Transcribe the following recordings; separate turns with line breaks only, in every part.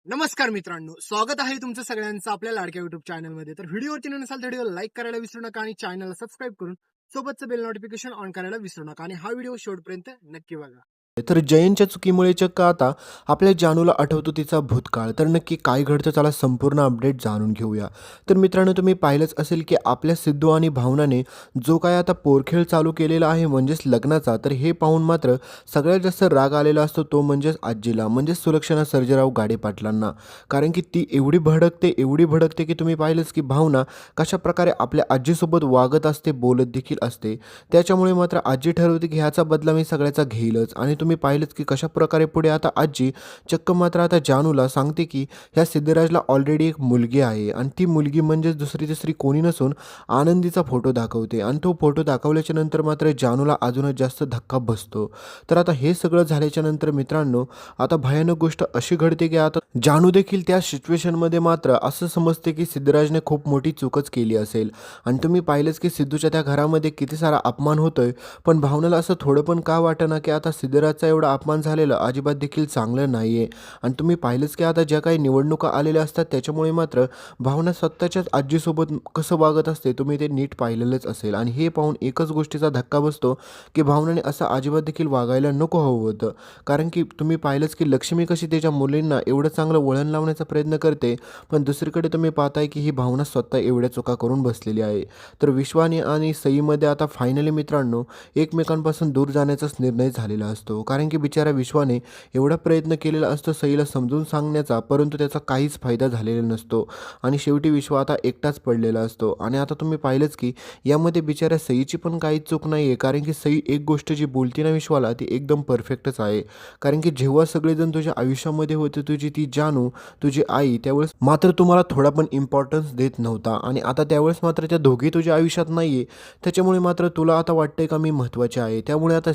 नमस्कार मित्रांनो, स्वागत आहे तुमचं सगळ्यांचं आपल्या लाडक्या युट्यूब चॅनलमध्ये. तर व्हिडिओवरती नसाल तर व्हिडिओ लाईक करायला विसरू नका आणि चॅनलला सबस्क्राईब करून सोबतचं बेल नोटिफिकेशन ऑन करायला विसरू नका आणि हा व्हिडिओ शेवटपर्यंत नक्की बघा.
तर जयंतच्या चुकीमुळे चक्क आता आपल्या जानूला आठवतो तिचा भूतकाळ. तर नक्की काय घडतं चला संपूर्ण अपडेट जाणून घेऊया. तर मित्रांनो, तुम्ही पाहिलंच असेल की आपल्या सिद्धू आणि भावनाने जो काय आता पोरखेळ चालू केलेला आहे म्हणजेच लग्नाचा, तर हे पाहून मात्र सगळ्यात जास्त राग आलेला असतो तो म्हणजेच आजीला, म्हणजेच सुलक्षणा सर्जेराव गाडे पाटलांना. कारण की ती एवढी भडकते की तुम्ही पाहिलंच की भावना कशाप्रकारे आपल्या आजीसोबत वागत असते, बोलत देखील असते. त्याच्यामुळे मात्र आजी ठरवते की ह्याचा बदला मी सगळ्याचा घेईलच. आणि तुम्ही पाहिलंच की कशाप्रकारे पुढे आता आजी चक्क मात्र आता जानूला सांगते की ह्या सिद्धराजला ऑलरेडी एक मुलगी आहे आणि ती मुलगी म्हणजेच दुसरी तिसरी कोणी नसून आनंदीचा फोटो दाखवते. आणि तो फोटो दाखवल्याच्या नंतर मात्र जानूला अजूनच जास्त धक्का बसतो. तर आता हे सगळं झाल्याच्या नंतर मित्रांनो, आता भयानक गोष्ट अशी घडते की आता जानू देखील त्या सिच्युएशनमध्ये मात्र असं समजते की सिद्धराजने खूप मोठी चूकच केली असेल. आणि तुम्ही पाहिलंच की सिद्धूच्या त्या घरामध्ये किती सारा अपमान होतोय, पण भावनेला असं थोडं पण का वाटेना की आता सिद्धराजचा एवढा अपमान झालेला अजिबात देखील चांगलं नाही आहे. आणि तुम्ही पाहिलंच की आता ज्या काही निवडणुका आलेल्या असतात त्याच्यामुळे मात्र भावना स्वतःच्याच आजीसोबत कसं वागत असते तुम्ही ते नीट पाहिलेलंच असेल. आणि हे पाहून एकच गोष्टीचा धक्का बसतो की भावनाने असं अजिबात देखील वागायला नको हवं होतं. कारण की तुम्ही पाहिलंच की लक्ष्मी कशी त्याच्या मुलींना एवढं चांगलं वळण लावण्याचा प्रयत्न करते, पण दुसरीकडे तुम्ही पाहताय की ही भावना स्वतः एवढ्या चुका करून बसलेली आहे. तर विश्वाने आणि सईमध्ये आता फायनली मित्रांनो एकमेकांपासून दूर जाण्याचाच निर्णय झालेला असतो. कारण की बिचारा विश्वाने एवढा प्रयत्न केलेला असतो सईला समजून सांगण्याचा, परंतु त्याचा काहीच फायदा झालेला नसतो. आणि शेवटी विश्व आता एकटाच पडलेला असतो. आणि आता तुम्ही पाहिलंच की यामध्ये बिचाऱ्या सईची पण काहीच चूक नाही आहे. कारण की सई एक गोष्ट जी बोलते ना विश्वाला ती एकदम परफेक्टच आहे. कारण की जेव्हा सगळेजण तुझ्या आयुष्यामध्ये होते, तुझी ती जानू, तुझी आई, त्यावेळेस मात्र तुम्हाला थोडा पण इम्पॉर्टन्स देत नव्हता. आणि आता त्यावेळेस मात्र त्या दोघी तुझ्या आयुष्यात नाही आहे, त्याच्यामुळे मात्र तुला आता वाटतंय का मी महत्त्वाचे आहे. त्यामुळे आता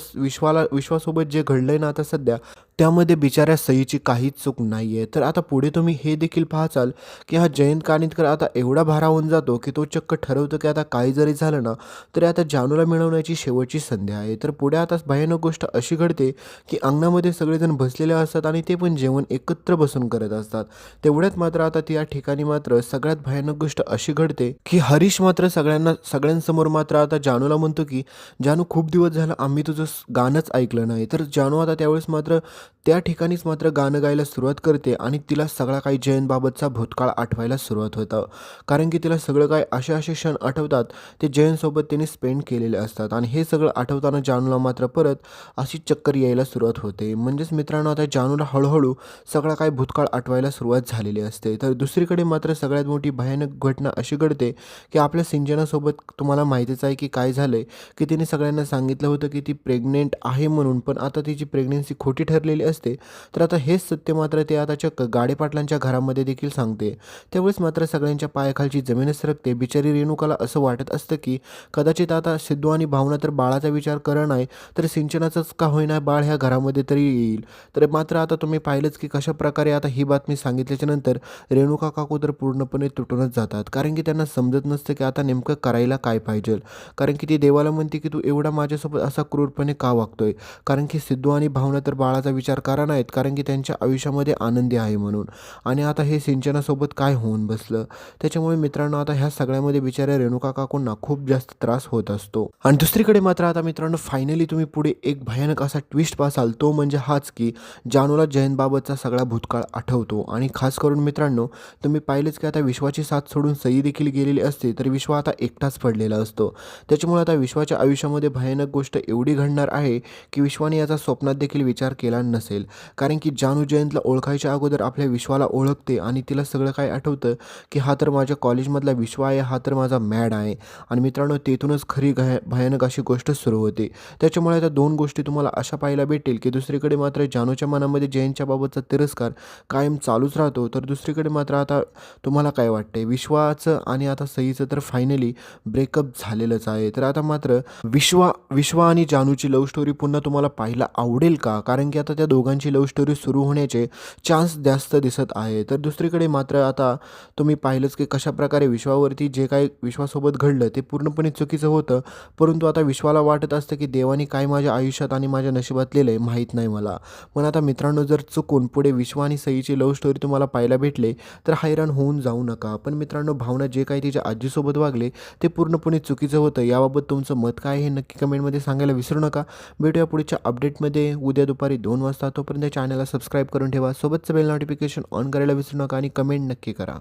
विश्वासोबत जे घडलंय ना आता सध्या, त्यामध्ये बिचाऱ्या सईची काहीच चूक नाही आहे. तर आता पुढे तुम्ही हे देखील पाहाचाल की हा जयंत कानिटकर आता एवढा भारावून जातो की तो चक्क ठरवतो की आता काही जरी झालं ना तरी आता जानूला मिळवण्याची शेवटची संधी आहे. तर पुढे आता भयानक गोष्ट अशी घडते की अंगणामध्ये सगळेजण बसलेले असतात आणि ते पण जेवण एकत्र बसून करत असतात. तेवढ्यात मात्र आता त्या ठिकाणी मात्र सगळ्यात भयानक गोष्ट अशी घडते की हरीश मात्र सगळ्यांसमोर मात्र आता जानूला म्हणतो की जानू, खूप दिवस झालं आम्ही तुझं गाणंच ऐकलं नाही. तर जानू आता त्यावेळेस मात्र त्या ठिकाणीच मात्र गाणं गायला सुरुवात करते आणि तिला सगळा काही जयंतबाबतचा भूतकाळ आठवायला सुरुवात होतं. कारण की तिला सगळं काय असे असे क्षण आठवतात ते जयंतसोबत तिने स्पेंड केलेले असतात. आणि हे सगळं आठवताना जानूला मात्र परत अशी चक्कर यायला सुरुवात होते. म्हणजेच मित्रांनो, आता जानूला हळूहळू सगळा काय भूतकाळ आठवायला सुरुवात झालेली असते. तर दुसरीकडे मात्र सगळ्यात मोठी भयानक घटना अशी घडते की आपल्या सिंचनासोबत तुम्हाला माहितीच आहे की काय झालंय की तिने सगळ्यांना सांगितलं होतं की ती प्रेग्नेंट आहे म्हणून, पण आता तिची प्रेग्नेन्सी खोटी ठरलेली असते. तर आता हेच सत्य मात्र ते आता चक्क गाडे पाटलांच्या घरामध्ये देखील सांगते. त्यावेळेस मात्र सगळ्यांच्या पायाखालची जमीनच सरकते. बिचारी रेणुकाला असं वाटत असतं की कदाचित आता सिद्धू आणि भावना तर बाळाचा विचार करत नाही, तर सिंचनाचंच का होईना बाळ ह्या घरामध्ये तरी येईल. तर मात्र आता तुम्ही पाहिलंच की कशाप्रकारे आता ही बातमी सांगितल्याच्या नंतर रेणुका काकू तर पूर्णपणे तुटूनच जातात. कारण की त्यांना समजत नसतं की आता नेमकं करायला काय पाहिजे. कारण की ती देवाला म्हणते की तू एवढा माझ्यासोबत असा क्रूरपणे का वागतोय. कारण की सिद्धू आणि भावना तर बाळाचा विचार करा नाहीत, कारण की त्यांच्या आयुष्यामध्ये आनंदी आहे म्हणून. आणि आता हे सिंचनासोबत काय होऊन बसलं. त्याच्यामुळे मित्रांनो आता ह्या सगळ्यामध्ये बिचाऱ्या रेणुका काकूंना खूप जास्त त्रास होत असतो. आणि दुसरीकडे मात्र आता मित्रांनो फायनली तुम्ही पुढे एक भयानक असा ट्विस्ट पासाल, तो म्हणजे हाच की जानूला जयंतबाबतचा सगळा भूतकाळ आठवतो. आणि खास करून मित्रांनो तुम्ही पाहिलेच की आता विश्वाची साथ सोडून सई देखील गेलेली असते, तर विश्व आता एकटाच पडलेला असतो. त्याच्यामुळे आता विश्वाच्या आयुष्यामध्ये भयानक गोष्ट एवढी घडणार आहे की विश्वाने याचा स्वप्नात देखील विचार केला नसेल. कारण की जानू जयंतला ओळखायच्या अगोदर आपल्या विश्वाला ओळखते आणि तिला सगळं काय आठवतं की हा तर माझ्या कॉलेजमधला विश्व आहे, हा तर माझा मॅड आहे. आणि मित्रांनो तेथूनच खरी भयानक अशी गोष्ट सुरू होते. त्याच्यामुळे आता दोन गोष्टी तुम्हाला अशा पाहायला भेटेल की दुसरीकडे मात्र जानूच्या मनामध्ये जयंतच्या बाबतचा तिरस्कार कायम चालूच राहतो, तर दुसरीकडे मात्र आता तुम्हाला काय वाटतंय विश्वाचं आणि आता सईचं तर फायनली ब्रेकअप झालेलंच आहे. तर आता मात्र विश्वा आणि जानूची लव्ह स्टोरी पुन्हा तुम्हाला पाहायला आवडेल का? कारण की आता त्या दोघांची लव्ह स्टोरी सुरू होण्याचे चान्स जास्त दिसत आहे. तर दुसरीकडे मात्र आता तुम्ही पाहिलंच की कशाप्रकारे विश्वावरती जे काही विश्वासोबत घडलं ते पूर्णपणे चुकीचं होतं. परंतु आता विश्वाला वाटत असतं की देवाने काय माझ्या आयुष्यात आणि माझ्या नशिबात लिहिलंय माहीत नाही मला. पण आता मित्रांनो, जर चुकून पुढे विश्व आणि सईची लव्ह स्टोरी तुम्हाला पाहायला भेटले तर हैराण होऊन जाऊ नका. पण मित्रांनो, भावना जे काही तिच्या आजीसोबत वागले ते पूर्णपणे चुकीचं होतं. याबाबत तुमचं मत काय आहे हे नक्की कमेंटमध्ये सांगायला विसरू नका. भेटूया पुढच्या अपडेटमध्ये उद्या दुपारी 2 वाजता. तोपर्यंत चॅनलला सबस्क्राईब करून ठेवा. सोबतचं बेल नोटिफिकेशन ऑन करायला विसरू नका आणि कमेंट नक्की करा.